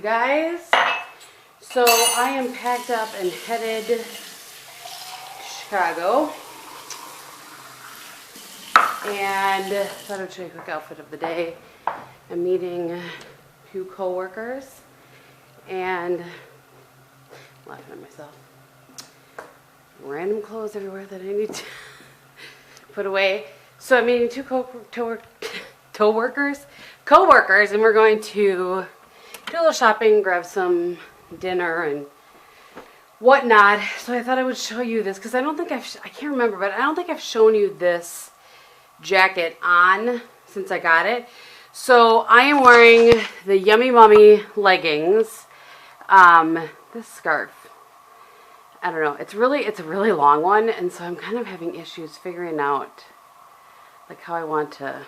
guys. So I am packed up and headed to Chicago. And thought I'd show you a quick outfit of the day. I'm meeting a few co-workers and I'm laughing at myself. Random clothes everywhere that I need to put away. So I'm meeting two co-workers, and we're going to do a little shopping, grab some dinner and whatnot. So I thought I would show you this because I can't remember, but I don't think I've shown you this jacket on since I got it. So I am wearing the Yummy Mummy leggings. This scarf, I don't know, it's a really long one, and so I'm kind of having issues figuring out like how I want to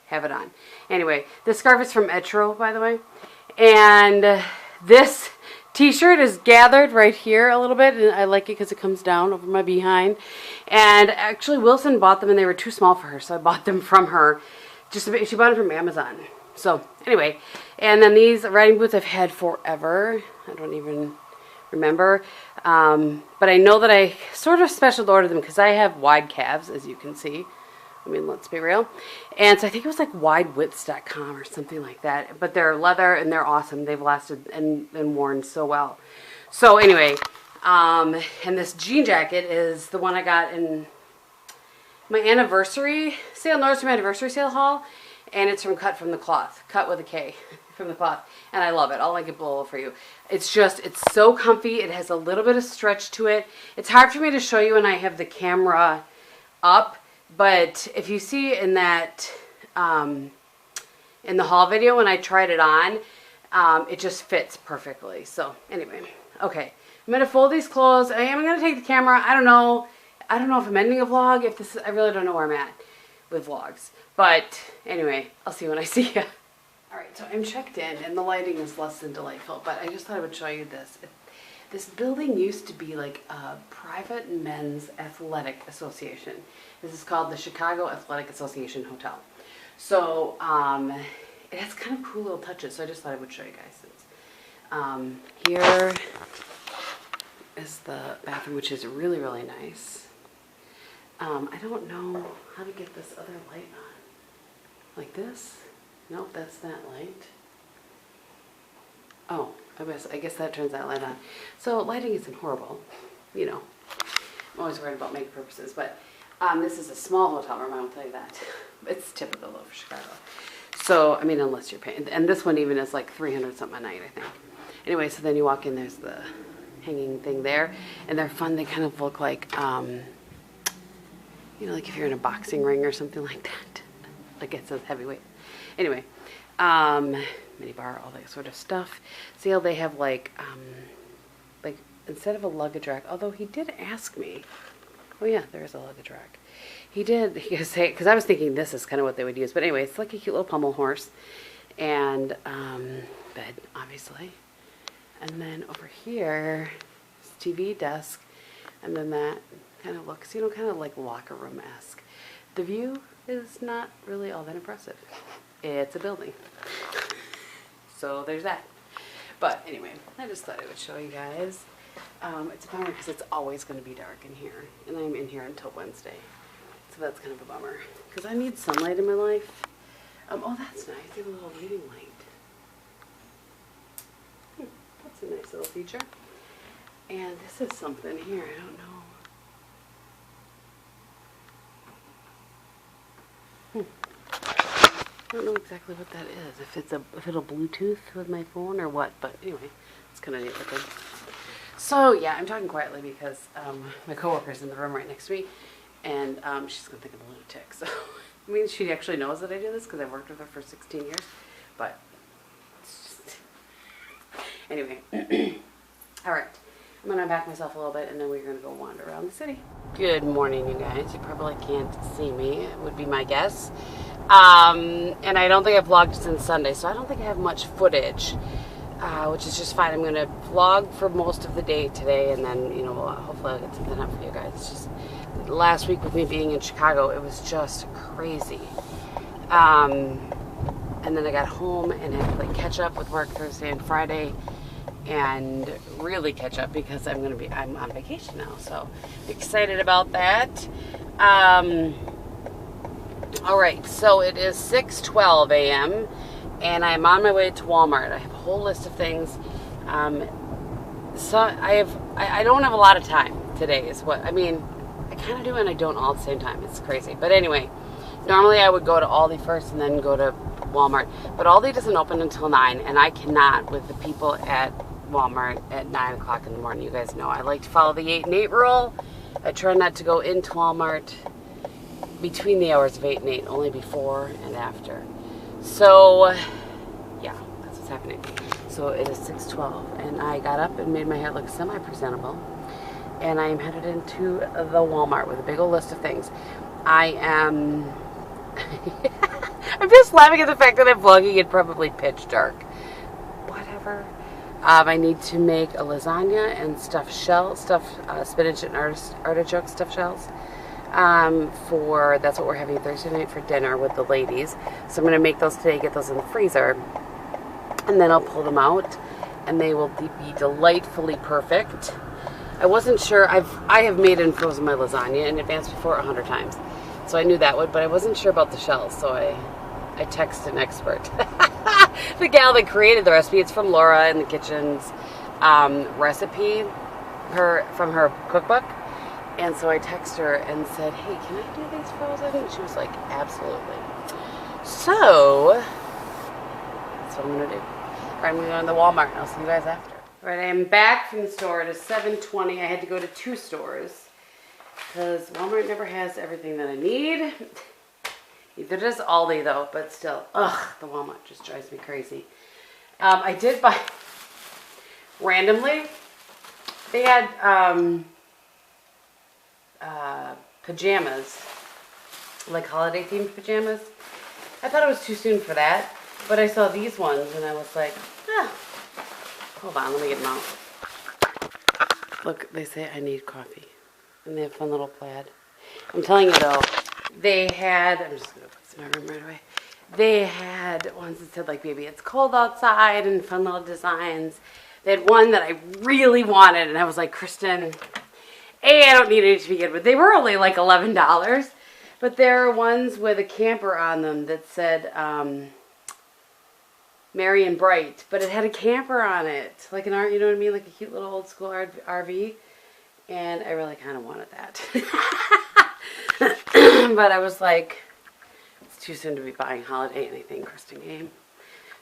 have it on. Anyway, this scarf is from Chore, by the way, and this t-shirt is gathered right here a little bit, and I like it because it comes down over my behind. And actually Wilson bought them and they were too small for her, so I bought them from her. She bought them from Amazon. So anyway, and then these riding boots I've had forever. I don't even remember, but I know that I sort of special ordered them because I have wide calves, as you can see. I mean, let's be real. And so I think it was like widewidths.com or something like that. But they're leather and they're awesome. They've lasted and been worn so well. So anyway, and this jean jacket is the one I got in my anniversary sale, Nordstrom anniversary sale haul. And it's from Cut from the Cloth. Cut with a K from the Cloth. And I love it. I'll link it below for you. It's so comfy. It has a little bit of stretch to it. It's hard for me to show you when I have the camera up. But if you see in that, in the haul video when I tried it on, it just fits perfectly. So anyway, okay. I'm going to fold these clothes. I am going to take the camera. I don't know if I'm ending a vlog. I really don't know where I'm at with vlogs. But anyway, I'll see you when I see you. Alright, so I'm checked in and the lighting is less than delightful, but I just thought I would show you this. This building used to be like a private men's athletic association. This is called the Chicago Athletic Association Hotel. So it has kind of cool little touches, so I just thought I would show you guys. Here is the bathroom, which is really, really nice. I don't know how to get this other light on. Like this? Nope, that's that light. Oh, I guess that turns that light on. So lighting isn't horrible, you know. I'm always worried about makeup purposes, but this is a small hotel room, I will tell you that. It's typical though for Chicago. So, I mean, unless you're paying. And this one even is like 300 something a night, I think. Anyway, so then you walk in, there's the hanging thing there. And they're fun, they kind of look like, you know, like if you're in a boxing ring or something like that. Like it says heavyweight. Anyway, mini bar, all that sort of stuff. See how they have like instead of a luggage rack, although he did ask me, oh yeah, there is a luggage rack. He could say, because I was thinking this is kind of what they would use, but anyway, it's like a cute little pommel horse, and bed, obviously. And then over here, is TV, desk, and then that kind of looks, you know, kind of like locker room-esque. The view is not really all that impressive. It's a building. So there's that. But anyway, I just thought I would show you guys. It's a bummer because it's always going to be dark in here. And I'm in here until Wednesday. So that's kind of a bummer. Because I need sunlight in my life. Oh, that's nice. They have a little reading light. That's a nice little feature. And this is something here. I don't know. I don't know exactly what that is. If it'll Bluetooth with my phone or what, but anyway, it's kind of neat looking. So yeah, I'm talking quietly because my coworker's in the room right next to me, and she's gonna think I'm a lunatic. So I mean, she actually knows that I do this because I've worked with her for 16 years. But it's just anyway. All right. I'm going to unpack myself a little bit and then we're going to go wander around the city. Good morning, you guys. You probably can't see me, would be my guess. And I don't think I've vlogged since Sunday, so I don't think I have much footage, which is just fine. I'm going to vlog for most of the day today, and then, you know, hopefully I'll get something up for you guys. It's just last week with me being in Chicago, it was just crazy. And And then I got home and had to like catch up with work Thursday and Friday, and really catch up because I'm on vacation now. So excited about that. All right, so it is 6:12 a.m. and I'm on my way to Walmart. I have a whole list of things. So I don't have a lot of time today is what, I mean, I kind of do and I don't all at the same time. It's crazy. But anyway, normally I would go to Aldi first and then go to Walmart. But Aldi doesn't open until 9, and I cannot with the people at Walmart at 9 o'clock in the morning. You guys know I like to follow the 8 and 8 rule. I try not to go into Walmart between the hours of 8 and 8, only before and after. So, yeah, that's what's happening. So it is 6:12, and I got up and made my hair look semi-presentable, and I am headed into the Walmart with a big old list of things. I am... I'm just laughing at the fact that I'm vlogging in probably pitch dark. Whatever. I need to make a lasagna and stuffed spinach and artichoke stuffed shells. That's what we're having Thursday night for dinner with the ladies. So I'm going to make those today, get those in the freezer, and then I'll pull them out, and they will be delightfully perfect. I wasn't sure. I have made and frozen my lasagna in advance before 100 times, so I knew that would, but I wasn't sure about the shells, so I texted an expert. The gal that created the recipe, it's from Laura in the Kitchen's recipe, from her cookbook. And so I texted her and said, hey, can I do these frozen? And she was like, absolutely. So, that's what I'm going to do. All right, I'm going to go to the Walmart, and I'll see you guys after. All right, I am back from the store. It is 7:20. I had to go to 2 stores because Walmart never has everything that I need. Neither does Aldi, though, but still. Ugh, the Walmart just drives me crazy. I did buy, randomly, they had pajamas, like holiday themed pajamas. I thought it was too soon for that, but I saw these ones and I was like, hold on, let me get them out. Look, they say I need coffee, and they have fun little plaid. I'm telling you though, they had, I'm just gonna put this in my room right away. They had ones that said like, baby, it's cold outside, and fun little designs. They had one that I really wanted, and I was like, Kristin, I don't need it to begin with. They were only like $11, but there are ones with a camper on them that said Merry and Bright, but it had a camper on it, like an art, you know what I mean, like a cute little old school RV, and I really kind of wanted that. But I was like, it's too soon to be buying holiday anything, Kristin Gehm.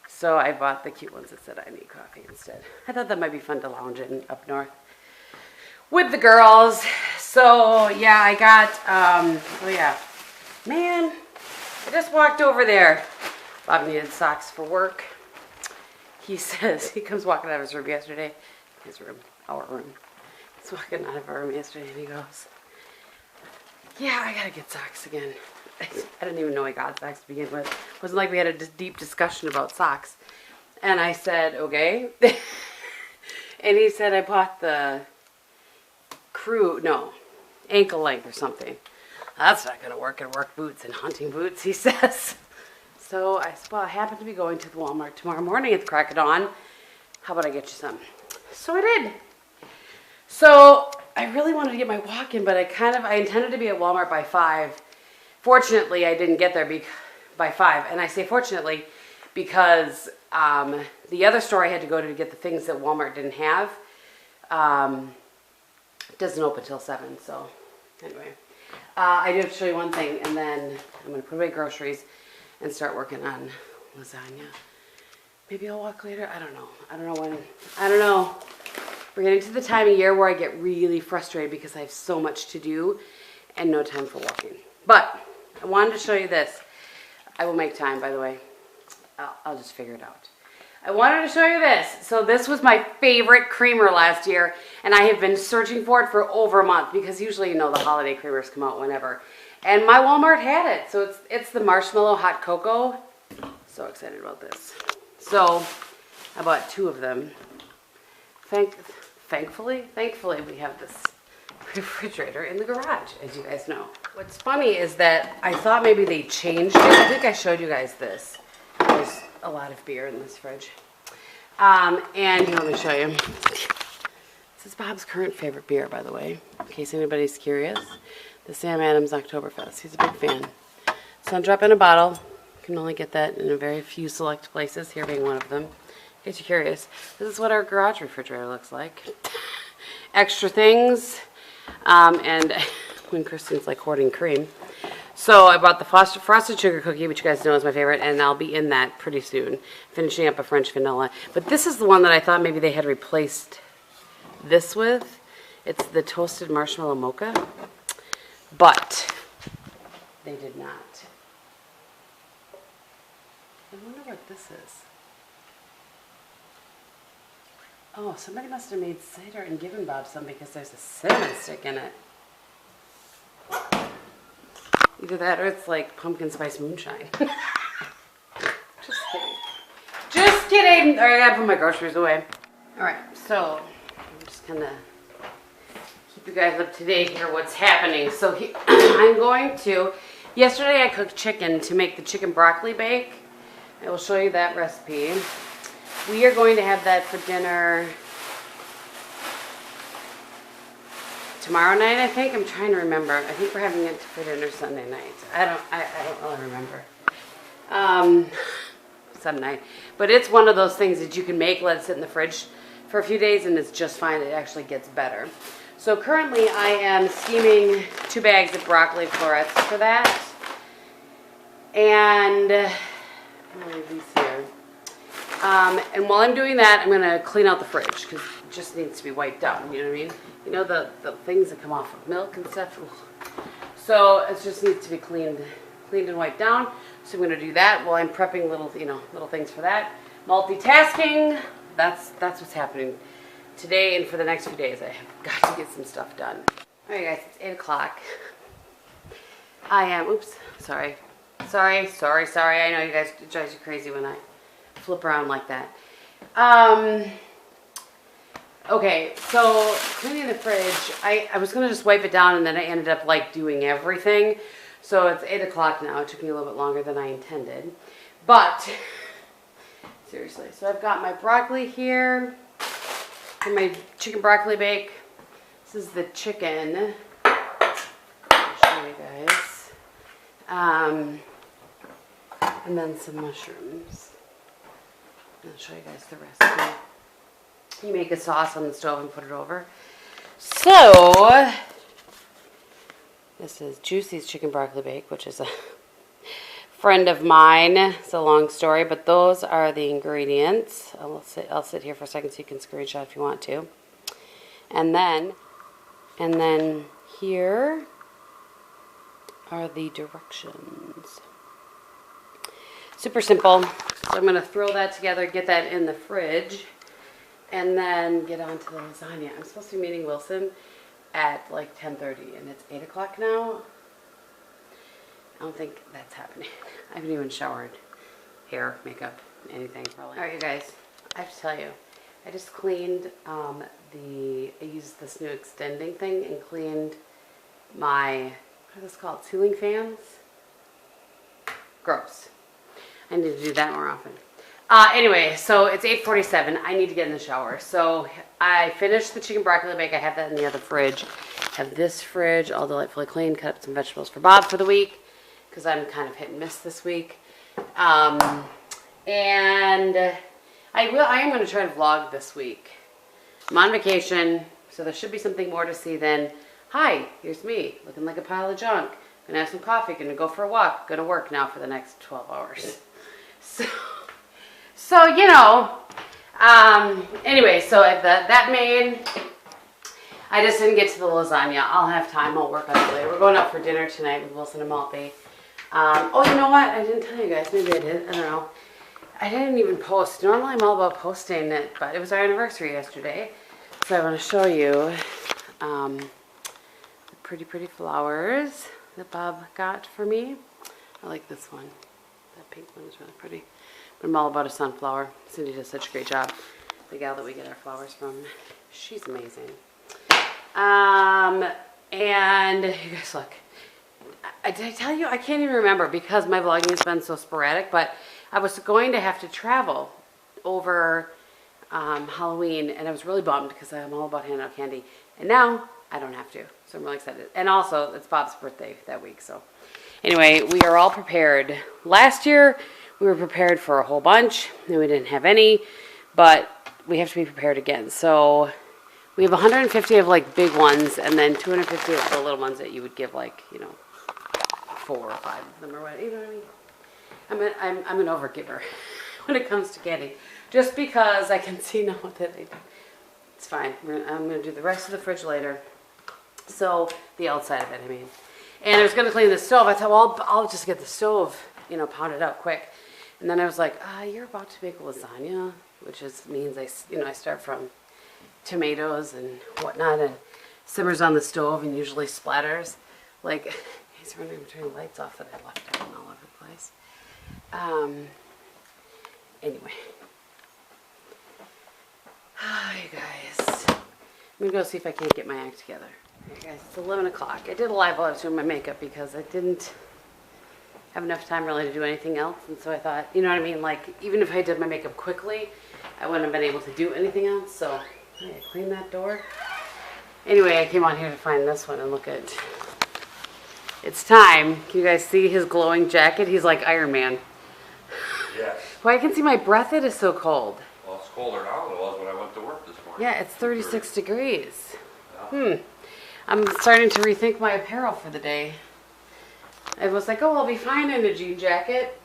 So I bought the cute ones that said I need coffee instead. I thought that might be fun to lounge in up north with the girls. So yeah, I got, oh yeah, man, I just walked over there. Bob needed socks for work. He says, he comes walking out of his room yesterday, our room. He's walking out of our room yesterday and he goes, yeah, I gotta get socks again. I didn't even know I got socks to begin with. It wasn't like we had a deep discussion about socks. And I said, okay. And he said, I bought the ankle length or something. That's not going to work in work boots and hunting boots, he says. So I happen to be going to the Walmart tomorrow morning at the crack of dawn. How about I get you some? So I did. So I really wanted to get my walk in, but I intended to be at Walmart by 5. Fortunately, I didn't get there by 5. And I say fortunately because the other store I had to go to get the things that Walmart didn't have doesn't open till 7. So anyway, I do have to show you one thing, and then I'm going to put away groceries and start working on lasagna. Maybe I'll walk later. I don't know. I don't know when. I don't know. We're getting to the time of year where I get really frustrated because I have so much to do and no time for walking. But I wanted to show you this. I will make time, by the way. I'll just figure it out. I wanted to show you this. So this was my favorite creamer last year, and I have been searching for it for over a month because usually, you know, the holiday creamers come out whenever. And my Walmart had it. So it's the marshmallow hot cocoa. So excited about this. So I bought 2 of them. Thankfully, we have this refrigerator in the garage, as you guys know. What's funny is that I thought maybe they changed it. I think I showed you guys this. a lot of beer in this fridge. And here, let me show you. This is Bob's current favorite beer, by the way, in case anybody's curious. The Sam Adams Oktoberfest. He's a big fan. Sun-Drop in a bottle. You can only get that in a very few select places, here being one of them. In case you're curious, this is what our garage refrigerator looks like. Extra things, and when Kristin's like hoarding cream. So I bought the frosted sugar cookie, which you guys know is my favorite, and I'll be in that pretty soon, finishing up a French vanilla. But this is the one that I thought maybe they had replaced this with. It's the toasted marshmallow mocha, but they did not. I wonder what this is. Oh, somebody must have made cider and given Bob some because there's a cinnamon stick in it. Either that or it's like pumpkin spice moonshine. Just kidding. Just kidding! Alright, I gotta put my groceries away. Alright, so I'm just gonna keep you guys up to date here what's happening. So I'm going to, yesterday I cooked chicken to make the chicken broccoli bake. I will show you that recipe. We are going to have that for dinner tomorrow night, I think. I'm trying to remember. I think we're having it for dinner Sunday night. I don't really remember. Some night. But it's one of those things that you can make, let it sit in the fridge for a few days, and it's just fine. It actually gets better. So currently I am steaming 2 bags of broccoli florets for that. And I'm going to leave these here. And while I'm doing that, I'm going to clean out the fridge because it just needs to be wiped out. You know what I mean? You know the things that come off of milk and stuff? So it just needs to be cleaned and wiped down. So I'm going to do that while I'm prepping little things for that. Multitasking, that's what's happening today and for the next few days. I have got to get some stuff done. All right, guys, it's 8 o'clock. I am, oops, sorry. I know you guys, it drives you crazy when I flip around like that. Okay, so cleaning the fridge, I was going to just wipe it down and then I ended up like doing everything. So it's 8 o'clock now. It took me a little bit longer than I intended. But, seriously, so I've got my broccoli here and my chicken broccoli bake. This is the chicken. I'll show you guys. And then some mushrooms. I'll show you guys the recipe. You make a sauce on the stove and put it over. So, this is Juicy's Chicken Broccoli Bake, which is a friend of mine. It's a long story, but those are the ingredients. I'll sit here for a second so you can screenshot if you want to. And then here are the directions. Super simple. So I'm going to throw that together, get that in the fridge, and then get on to the lasagna. I'm supposed to be meeting Wilson at like 10:30, and it's 8 o'clock now. I don't think that's happening. I haven't even showered. Hair, makeup, anything probably. Alright, you guys, I have to tell you, I just cleaned I used this new extending thing and cleaned my, what are those called? Ceiling fans? Gross. I need to do that more often. Anyway, so it's 8:47. I need to get in the shower. So I finished the chicken broccoli bake. I have that in the other fridge. Have this fridge all delightfully clean. Cut up some vegetables for Bob for the week because I'm kind of hit and miss this week. And I am going to try to vlog this week. I'm on vacation, so there should be something more to see than, hi, here's me looking like a pile of junk. Gonna have some coffee. Gonna go for a walk. Gonna work now for the next 12 hours. So you know, anyway, so I have that made. I just didn't get to the lasagna. I'll have time. I'll work on it later. We're going out for dinner tonight with Wilson and Maltby. Oh, you know what? I didn't tell you guys. Maybe I did. I don't know. I didn't even post. Normally I'm all about posting it, but it was our anniversary yesterday. So I want to show you the pretty flowers that Bob got for me. I like this one. That pink one is really pretty. But I'm all about a sunflower. Cindy does such a great job. The gal that we get our flowers from, she's amazing. And you guys look. Did I tell you? I can't even remember because my vlogging has been so sporadic, but I was going to have to travel over Halloween, and I was really bummed because I'm all about handing out candy. And now I don't have to, so I'm really excited. And also, it's Bob's birthday that week, so. Anyway, we are all prepared. Last year, we were prepared for a whole bunch, and we didn't have any, but we have to be prepared again. So we have 150 of like big ones, and then 250 of the little ones that you would give like, you know, 4 or 5 of them or what, you know what I mean? I'm an overgiver when it comes to candy, just because I can see now that I do. It's fine. I'm going to do the rest of the fridge later. So, the outside of it, I mean. And I was going to clean the stove. I thought, well, I'll just get the stove, you know, pounded out quick. And then I was like, you're about to make lasagna, which means I start from tomatoes and whatnot, and simmers on the stove and usually splatters. Like, he's running between lights off that I left out all over the place. Anyway. You guys. I'm going to go see if I can't get my act together. Okay, guys, it's 11 o'clock. I did a live while I was doing my makeup because I didn't have enough time really to do anything else. And so I thought, you know what I mean? Like, even if I did my makeup quickly, I wouldn't have been able to do anything else. So, I cleaned that door. Anyway, I came on here to find this one and look at... It's time. Can you guys see his glowing jacket? He's like Iron Man. Yes. Well, I can see my breath. It is so cold. Well, it's colder now than it was when I went to work this morning. Yeah, it's 36 degrees. I'm starting to rethink my apparel for the day. I was like, oh, I'll be fine in a jean jacket.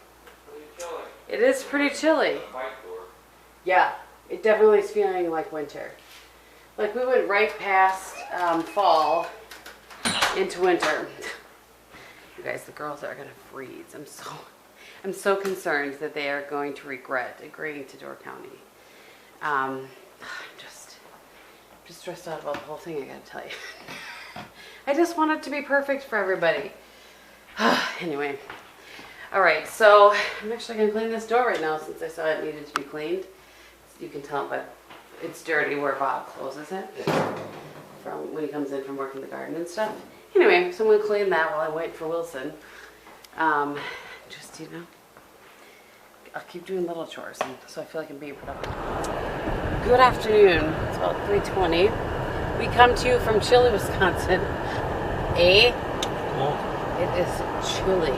Pretty chilly. It is pretty chilly. Yeah, it definitely is feeling like winter. Like we went right past fall into winter. You guys, the girls are gonna freeze. I'm so concerned that they are going to regret agreeing to Door County. I'm just stressed out about the whole thing, I gotta tell you. I just want it to be perfect for everybody. Anyway. Alright, so I'm actually gonna clean this door right now since I saw it needed to be cleaned. You can tell, but it's dirty where Bob closes it from when he comes in from working the garden and stuff. Anyway, so I'm gonna clean that while I wait for Wilson. Just, you know, I'll keep doing little chores, and so I feel like I'm being productive. Good afternoon. It's about 3:20. We come to you from chilly, Wisconsin. It is chilly.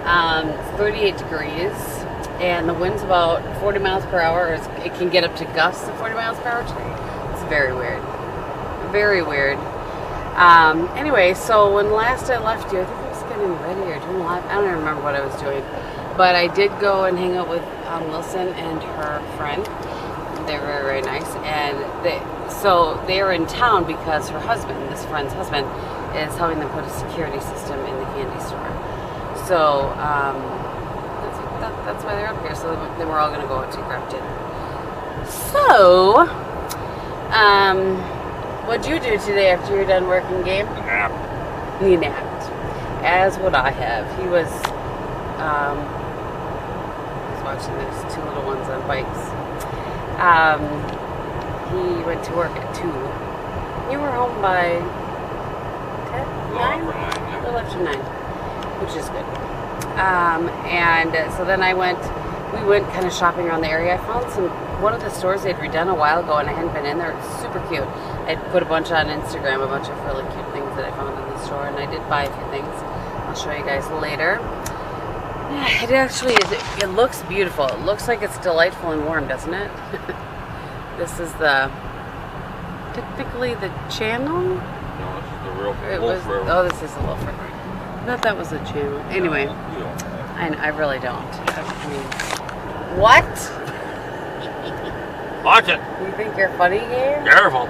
It's 38 degrees, and the wind's about 40 miles per hour. It can get up to gusts of 40 miles per hour today. It's very weird. Very weird. Anyway, so when last I left you, I think I was getting ready or doing live. I don't even remember what I was doing. But I did go and hang out with Wilson and her friend. They're very, very nice. And they are in town because her husband, this friend's husband, is helping them put a security system in the candy store. So that's why they're up here. So they were all going to go out to grab dinner. So, what'd you do today after you were done working, Game? Nap. He napped. As would I have. He was watching those 2 little ones on bikes. He went to work at 2. You were home by 10? 9? A little after 9, which is good. And so then we went kind of shopping around the area. I found one of the stores they'd redone a while ago and I hadn't been in there. It's super cute. I put a bunch on Instagram, a bunch of really cute things that I found in the store, and I did buy a few things. I'll show you guys later. Yeah, it actually is. It looks beautiful. It looks like it's delightful and warm, doesn't it? This is technically the channel. No, this is the real Wolf River. Oh, this is the Wolf River. I thought that was a channel. Anyway, I really don't. I mean, what? Watch it. You think you're funny, Gabe? Careful.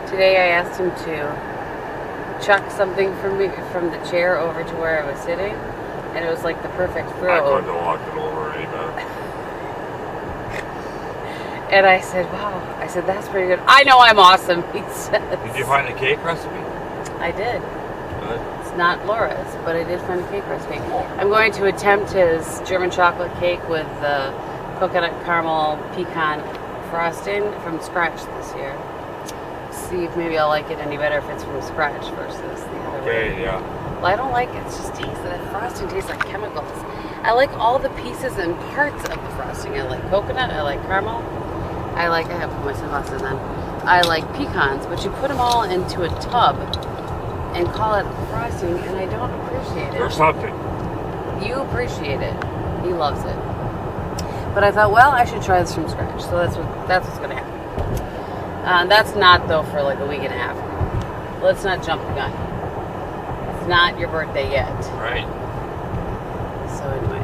Today I asked him to chuck something from the chair over to where I was sitting, and it was like the perfect throw. I couldn't have walked it over any better. And I said, wow. I said, that's pretty good. I know I'm awesome, he said. Did you find the cake recipe? I did. Good. It's not Laura's, but I did find a cake recipe. I'm going to attempt his German chocolate cake with the coconut caramel pecan frosting from scratch this year. see if maybe I'll like it any better if it's from scratch versus the other way. Okay, yeah. Well, I don't like it. It's just that frosting tastes like chemicals. I like all the pieces and parts of the frosting. I like coconut. I like caramel. I have to put my sunglasses on. I like pecans, but you put them all into a tub and call it frosting, and I don't appreciate it. Or something. You appreciate it. He loves it. But I thought, well, I should try this from scratch. So that's what's going to happen. That's not, though, for like a week and a half. Let's not jump the gun. It's not your birthday yet. Right. So anyway.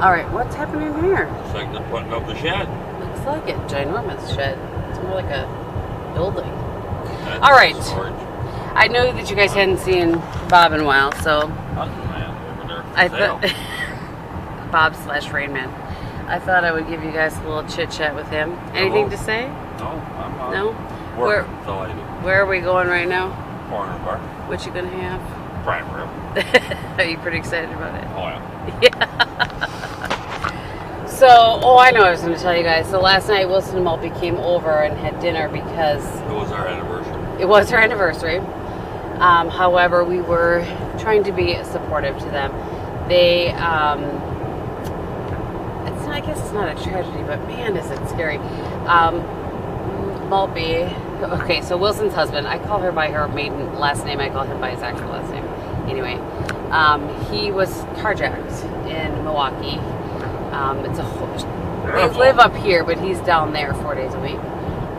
All right, what's happening here? It's like they're putting up the shed. Looks like it. Ginormous shed. It's more like a building. That's All right. storage. I know that you guys hadn't seen Bob in a while, so Man over there. I thought Bob/Rain Man. I thought I would give you guys a little chit chat with him. Anything to say? No, I'm not. No? Working, that's all I do. Where are we going right now? Corner bar. What you gonna have? Prime rib. Are you pretty excited about it? Oh, yeah. Yeah. So, I know I was going to tell you guys. So last night, Wilson and Maltby came over and had dinner because It was our anniversary. it was her anniversary. However, we were trying to be supportive to them. They, I guess it's not a tragedy, but man, is it scary. Maltby, okay, so Wilson's husband, I call her by her maiden last name, I call him by his actual last name. Anyway, he was carjacked in Milwaukee. They live up here, but he's down there 4 days a week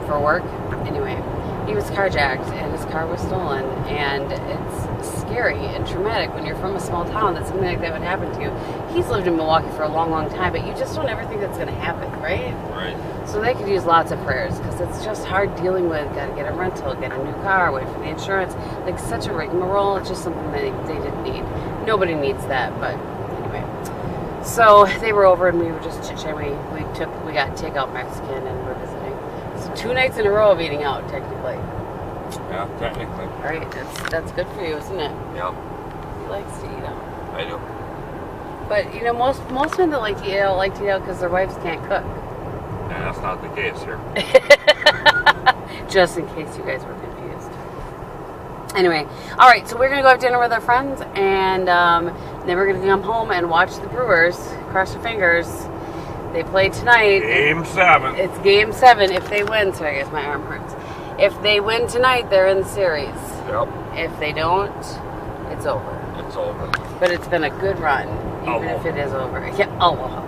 for work. Anyway, he was carjacked and his car was stolen, and it's scary and traumatic when you're from a small town that something like that would happen to you. He's lived in Milwaukee for a long, long time, but you just don't ever think that's going to happen, right? Right. So they could use lots of prayers because it's just hard dealing with. Got to get a rental, get a new car, wait for the insurance. Like such a rigmarole. It's just something that they didn't need. Nobody needs that, but anyway. So they were over and we were just chit-chatting. We got takeout Mexican and we're visiting. So 2 nights in a row of eating out, technically. Yeah, technically. All right, that's good for you, isn't it? Yeah, He likes to eat out. I do. But you know, most men that like to eat out because their wives can't cook. And that's not the case here. Just in case you guys were confused. Anyway, all right, so we're gonna go have dinner with our friends, and then we're gonna come home and watch the Brewers. Cross your fingers. They play tonight. Game 7. It's game 7. If they win, sorry guys, my arm hurts. If they win tonight, they're in the series. Yep. If they don't, it's over. It's over. But it's been a good run, even if it is over. Yeah, aloha.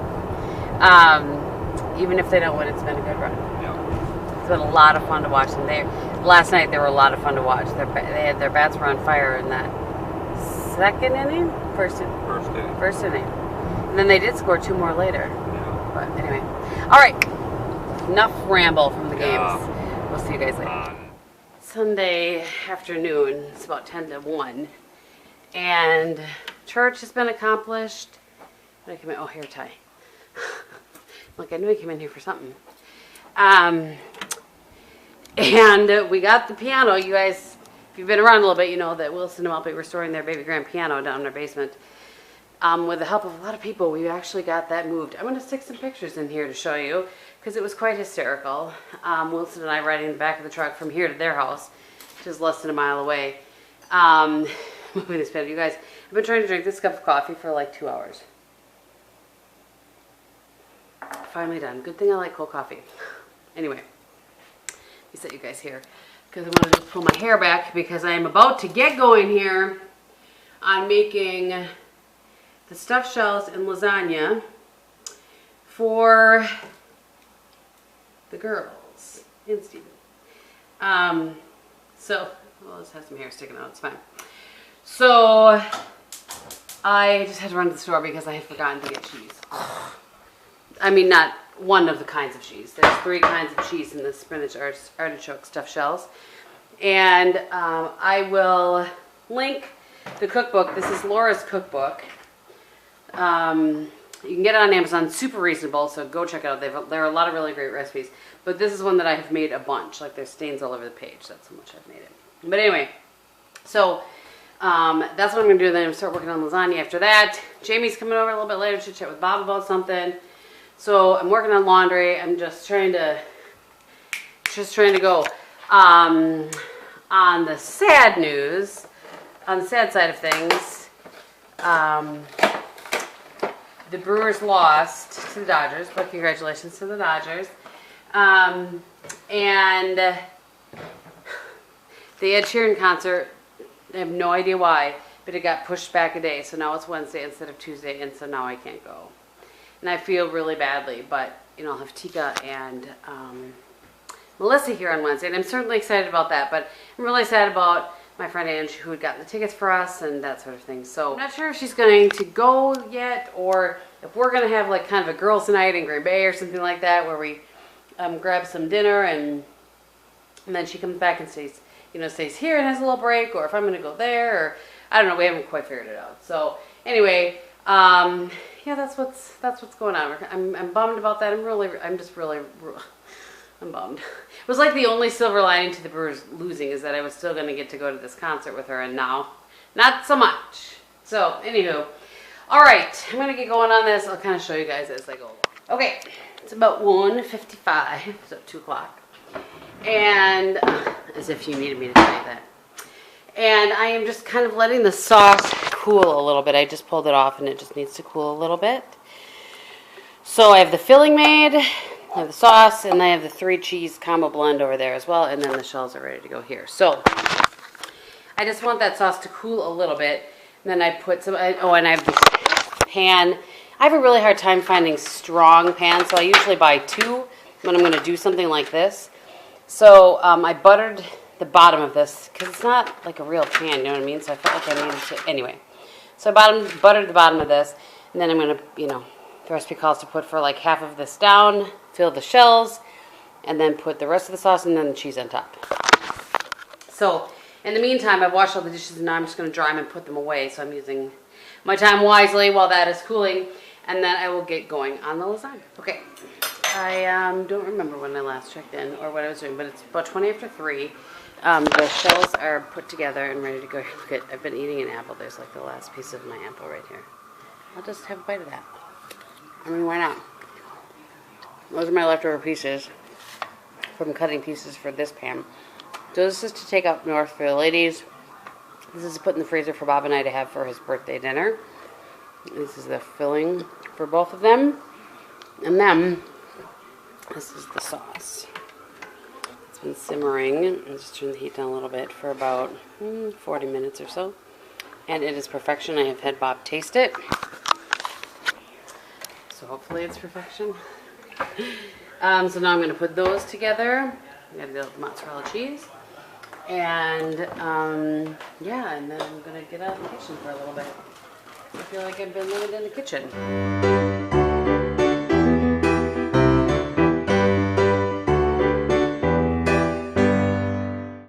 Even if they don't win, it's been a good run. Yeah. It's been a lot of fun to watch them. Last night they were a lot of fun to watch. Their bats were on fire in that second inning, first inning, and then they did score 2 more later. Yeah. But anyway, all right. Enough ramble from the games. Yeah. We'll see you guys later. Sunday afternoon. It's about 10 to 1, and church has been accomplished. What did I come in? Oh, hair tie. Look, I knew I came in here for something. And we got the piano. You guys, if you've been around a little bit, you know that Wilson and Maltby were storing their baby grand piano down in their basement. With the help of a lot of people, we actually got that moved. I'm going to stick some pictures in here to show you because it was quite hysterical. Wilson and I riding in the back of the truck from here to their house, which is less than a mile away. Moving this piano. You guys, I've been trying to drink this cup of coffee for like 2 hours. Finally done. Good thing I like cold coffee. Anyway, let me set you guys here because I want to just pull my hair back because I am about to get going here on making the stuffed shells and lasagna for the girls and Steven. Well, let's have some hair sticking out. It's fine. So I just had to run to the store because I had forgotten to get cheese. I mean, not one of the kinds of cheese. There's 3 kinds of cheese in the spinach artichoke stuffed shells. And I will link the cookbook. This is Laura's cookbook. You can get it on Amazon. Super reasonable, so go check it out. There are a lot of really great recipes. But this is one that I have made a bunch. Like, there's stains all over the page. That's how much I've made it. But anyway, so that's what I'm going to do. Then I'm going to start working on lasagna after that. Jamie's coming over a little bit later to chat with Bob about something. So I'm working on laundry. I'm just trying to go. on the sad news, on the sad side of things, the Brewers lost to the Dodgers, but congratulations to the Dodgers. And the Ed Sheeran concert, I have no idea why, but it got pushed back a day, so now it's Wednesday instead of Tuesday, and so now I can't go. And I feel really badly, but you know, I'll have Tika and Melissa here on Wednesday, and I'm certainly excited about that, but I'm really sad about my friend Ange, who had gotten the tickets for us and that sort of thing. So I'm not sure if she's going to go yet, or if we're going to have like kind of a girls' night in Green Bay or something like that, where we grab some dinner and then she comes back and stays here and has a little break, or if I'm going to go there, or I don't know. We haven't quite figured it out. So anyway, yeah, that's what's going on. I'm bummed about that. I'm bummed. It was like the only silver lining to the Brewers losing is that I was still going to get to go to this concert with her, and now, not so much. So, anywho. Alright, I'm going to get going on this. I'll kind of show you guys as I go along. Okay, it's about 1:55, so 2 o'clock. And, as if you needed me to tell you that. And I am just kind of letting the sauce cool a little bit. I just pulled it off, and it just needs to cool a little bit. So, I have the filling made. I have the sauce, and I have the 3 cheese combo blend over there as well, and then the shells are ready to go here. So, I just want that sauce to cool a little bit, and then I put some, oh, and I have this pan. I have a really hard time finding strong pans, so I usually buy 2 when I'm going to do something like this. So, I buttered the bottom of this, because it's not like a real pan, you know what I mean? So I felt like I needed to, anyway. So I buttered the bottom of this, and then I'm going to, you know, the recipe calls to put for like half of this down, fill the shells, and then put the rest of the sauce and then the cheese on top. So, in the meantime, I've washed all the dishes and now I'm just going to dry them and put them away. So I'm using my time wisely while that is cooling, and then I will get going on the lasagna. Okay, I don't remember when I last checked in or what I was doing, but it's about 20 after 3. The shells are put together and ready to go. Look at, I've been eating an apple. There's like the last piece of my apple right here. I'll just have a bite of that. I mean, why not? Those are my leftover pieces from cutting pieces for this pan. So this is to take up north for the ladies. This is put in the freezer for Bob and I to have for his birthday dinner. This is the filling for both of them. And then, this is the sauce. It's been simmering. I'll just turn the heat down a little bit for about 40 minutes or so. And it is perfection. I have had Bob taste it. So hopefully it's perfection. So now I'm going to put those together. I got to do the mozzarella cheese. And yeah, and then I'm going to get out of the kitchen for a little bit. I feel like I've been living in the kitchen.